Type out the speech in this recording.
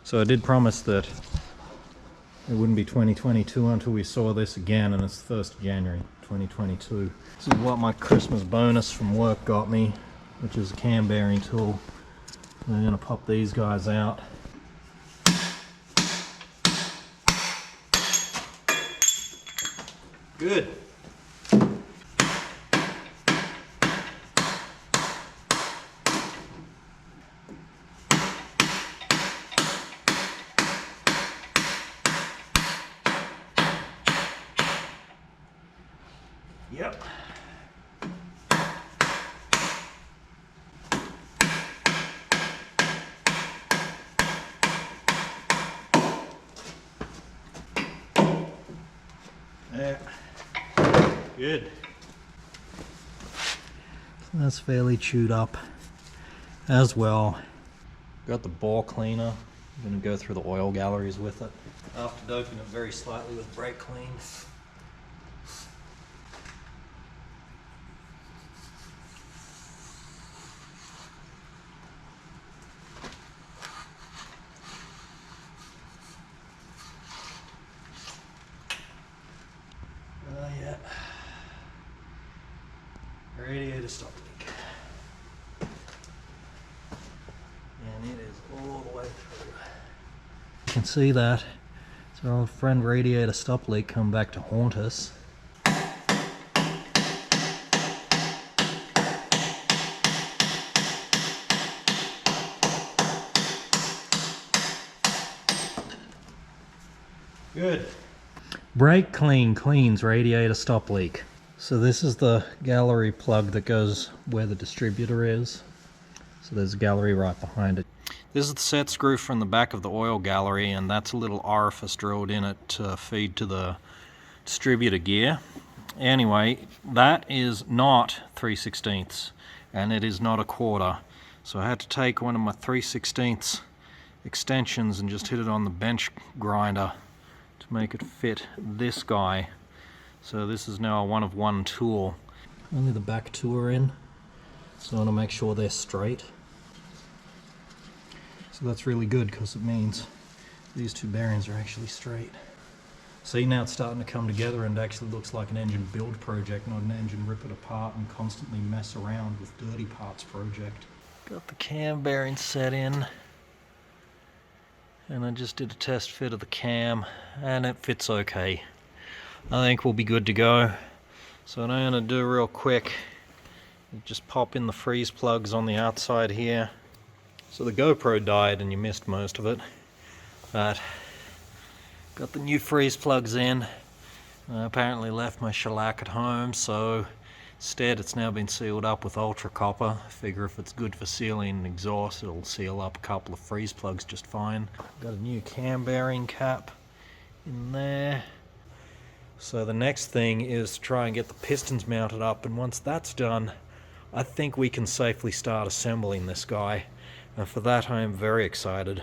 So I did promise that it wouldn't be 2022 until we saw this again, and it's the 1st of January 2022. This is what my Christmas bonus from work got me, which is a cam bearing tool. I'm going to pop these guys out. Good. Yep. There. Good. So that's fairly chewed up as well. Got the bore cleaner. I'm going to go through the oil galleries with it. After doping it very slightly with brake clean. Yeah. Radiator stop leak. And it is all the way through. You can see that. It's our old friend radiator stop leak come back to haunt us. Good. Brake clean cleans radiator stop leak. So this is the gallery plug that goes where the distributor is. So there's a gallery right behind it. This is the set screw from the back of the oil gallery, and that's a little orifice drilled in it to feed to the distributor gear. Anyway, that is not 3/16, and it is not a quarter. So I had to take one of my 3/16 extensions and just hit it on the bench grinder to make it fit this guy. So this is now a 1-of-1 tool. Only the back two are in, so I want to make sure they're straight. So that's really good because it means these two bearings are actually straight. See, now it's starting to come together and actually looks like an engine build project, not an engine rip it apart and constantly mess around with dirty parts project. Got the cam bearing set in, and I just did a test fit of the cam and it fits okay. I think we'll be good to go. So what I'm going to do real quick, just pop in the freeze plugs on the outside here. So the GoPro died and you missed most of it, but got the new freeze plugs in. I apparently left my shellac at home, so instead it's now been sealed up with ultra copper. I figure if it's good for sealing exhaust, it'll seal up a couple of freeze plugs just fine. Got a new cam bearing cap in there. So the next thing is to try and get the pistons mounted up, and once that's done, I think we can safely start assembling this guy. And for that I am very excited.